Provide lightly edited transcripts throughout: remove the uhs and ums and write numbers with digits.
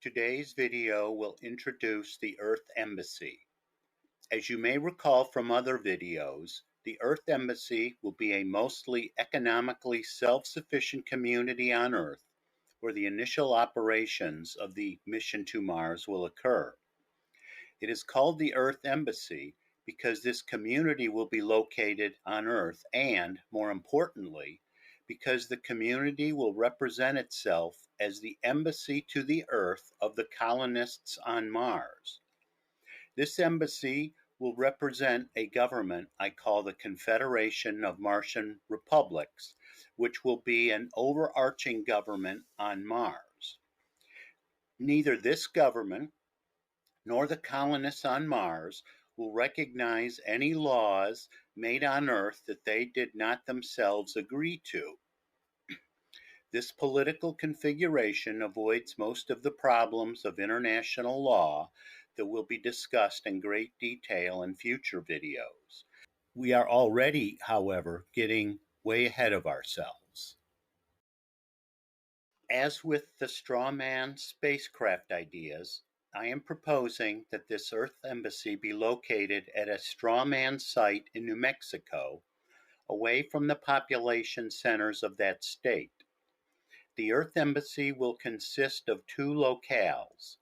Today's video will introduce the Earth Embassy. As you may recall from other videos, the Earth Embassy will be a mostly economically self-sufficient community on Earth where the initial operations of the mission to Mars will occur. It is called the Earth Embassy because this community will be located on Earth and, more importantly, because the community will represent itself as the embassy to the Earth of the colonists on Mars. This embassy will represent a government I call the Confederation of Martian Republics, which will be an overarching government on Mars. Neither this government nor the colonists on Mars will recognize any laws made on Earth that they did not themselves agree to. This political configuration avoids most of the problems of international law that will be discussed in great detail in future videos. We are already, however, getting way ahead of ourselves. As with the straw man spacecraft ideas, I am proposing that this Earth Embassy be located at a straw man site in New Mexico, away from the population centers of that state. The Earth Embassy will consist of two locales.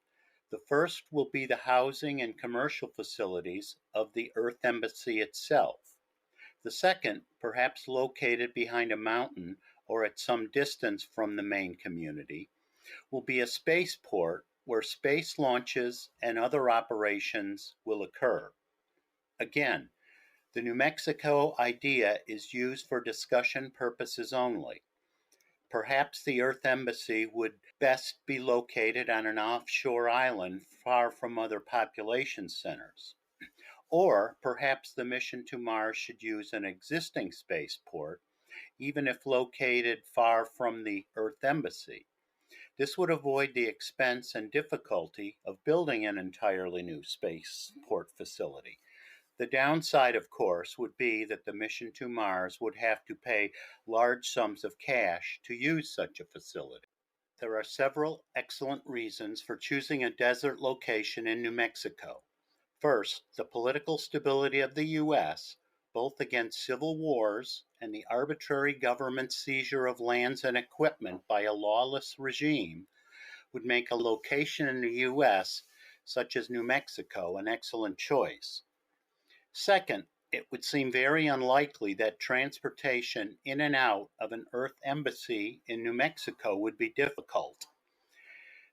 The first will be the housing and commercial facilities of the Earth Embassy itself. The second, perhaps located behind a mountain or at some distance from the main community, will be a spaceport where space launches and other operations will occur. Again, the New Mexico idea is used for discussion purposes only. Perhaps the Earth Embassy would best be located on an offshore island far from other population centers. Or perhaps the mission to Mars should use an existing spaceport, even if located far from the Earth Embassy. This would avoid the expense and difficulty of building an entirely new spaceport facility. The downside, of course, would be that the mission to Mars would have to pay large sums of cash to use such a facility. There are several excellent reasons for choosing a desert location in New Mexico. First, the political stability of the U.S., both against civil wars and the arbitrary government seizure of lands and equipment by a lawless regime, would make a location in the U.S., such as New Mexico, an excellent choice. Second, it would seem very unlikely that transportation in and out of an Earth Embassy in New Mexico would be difficult.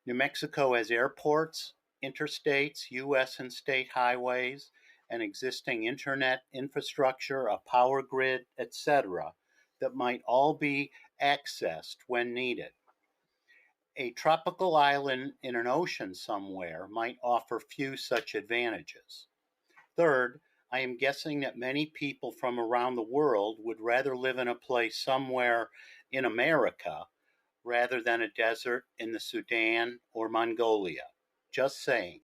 New Mexico has airports, interstates, U.S. and state highways, an existing internet infrastructure, a power grid, etc., that might all be accessed when needed. A tropical island in an ocean somewhere might offer few such advantages. Third, I am guessing that many people from around the world would rather live in a place somewhere in America rather than a desert in the Sudan or Mongolia. Just saying.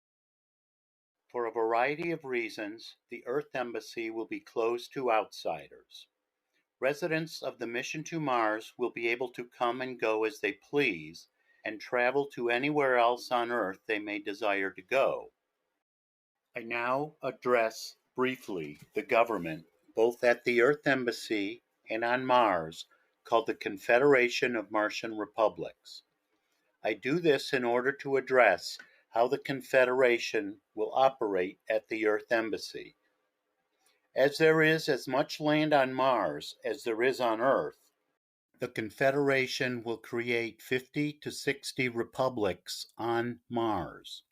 For a variety of reasons, the Earth Embassy will be closed to outsiders. Residents of the mission to Mars will be able to come and go as they please and travel to anywhere else on Earth they may desire to go. I now address briefly the government, both at the Earth Embassy and on Mars, called the Confederation of Martian Republics. I do this in order to address how the Confederation will operate at the Earth Embassy. As there is as much land on Mars as there is on Earth, the Confederation will create 50 to 60 republics on Mars.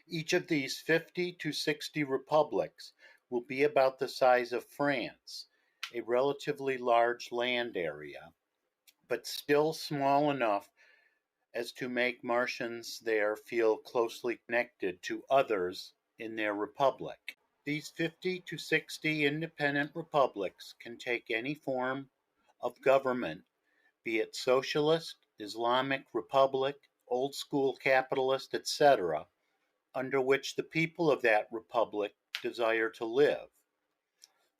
Each of these 50 to 60 republics will be about the size of France, a relatively large land area, but still small enough as to make Martians there feel closely connected to others in their republic. These 50 to 60 independent republics can take any form of government, be it socialist, Islamic republic, old school capitalist, etc., under which the people of that republic desire to live.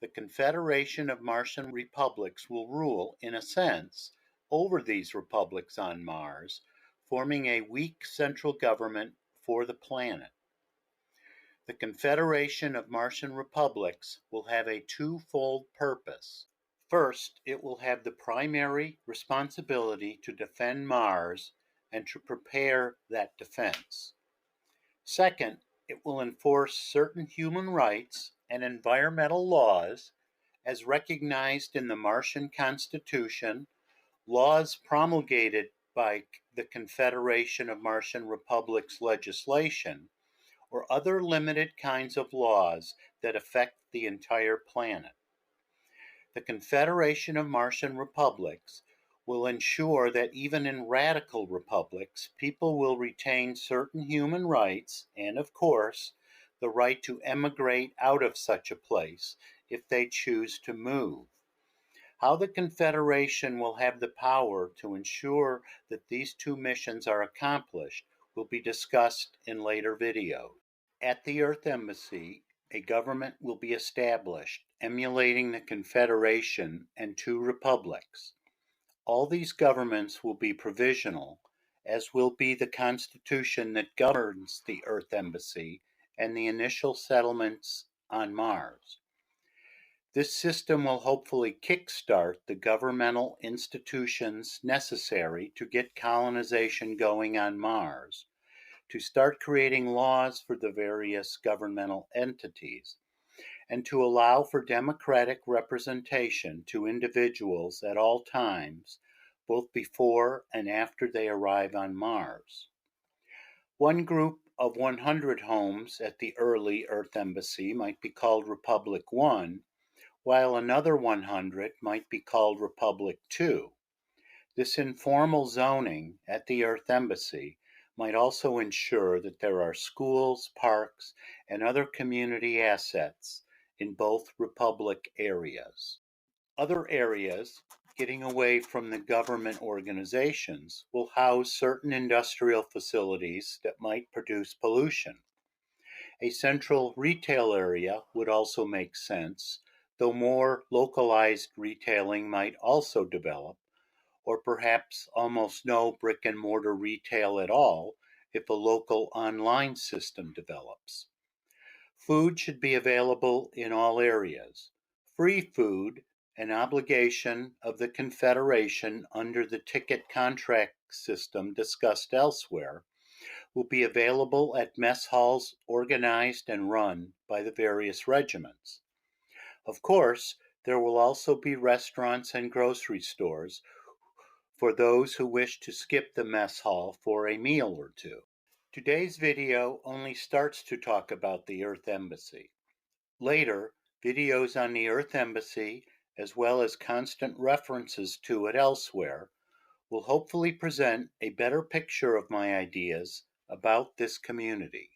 The Confederation of Martian Republics will rule, in a sense, over these republics on Mars forming a weak central government for the planet. The Confederation of Martian Republics will have a twofold purpose. First, it will have the primary responsibility to defend Mars and to prepare that defense. Second, it will enforce certain human rights and environmental laws as recognized in the Martian Constitution, laws promulgated by the Confederation of Martian Republics legislation, or other limited kinds of laws that affect the entire planet. The Confederation of Martian Republics will ensure that even in radical republics, people will retain certain human rights and, of course, the right to emigrate out of such a place if they choose to move. How the Confederation will have the power to ensure that these two missions are accomplished will be discussed in later videos. At the Earth Embassy, a government will be established, emulating the Confederation and two republics. All these governments will be provisional, as will be the Constitution that governs the Earth Embassy and the initial settlements on Mars. This system will hopefully kickstart the governmental institutions necessary to get colonization going on Mars, to start creating laws for the various governmental entities, and to allow for democratic representation to individuals at all times, both before and after they arrive on Mars. One group of 100 homes at the early Earth Embassy might be called Republic 1, while another 100 might be called Republic 2. This informal zoning at the Earth Embassy might also ensure that there are schools, parks, and other community assets in both Republic areas. Other areas, getting away from the government organizations, will house certain industrial facilities that might produce pollution. A central retail area would also make sense, though more localized retailing might also develop, or perhaps almost no brick-and-mortar retail at all if a local online system develops. Food should be available in all areas. Free food, an obligation of the Confederation under the ticket contract system discussed elsewhere, will be available at mess halls organized and run by the various regiments. Of course, there will also be restaurants and grocery stores for those who wish to skip the mess hall for a meal or two. Today's video only starts to talk about the Earth Embassy. Later, videos on the Earth Embassy, as well as constant references to it elsewhere, will hopefully present a better picture of my ideas about this community.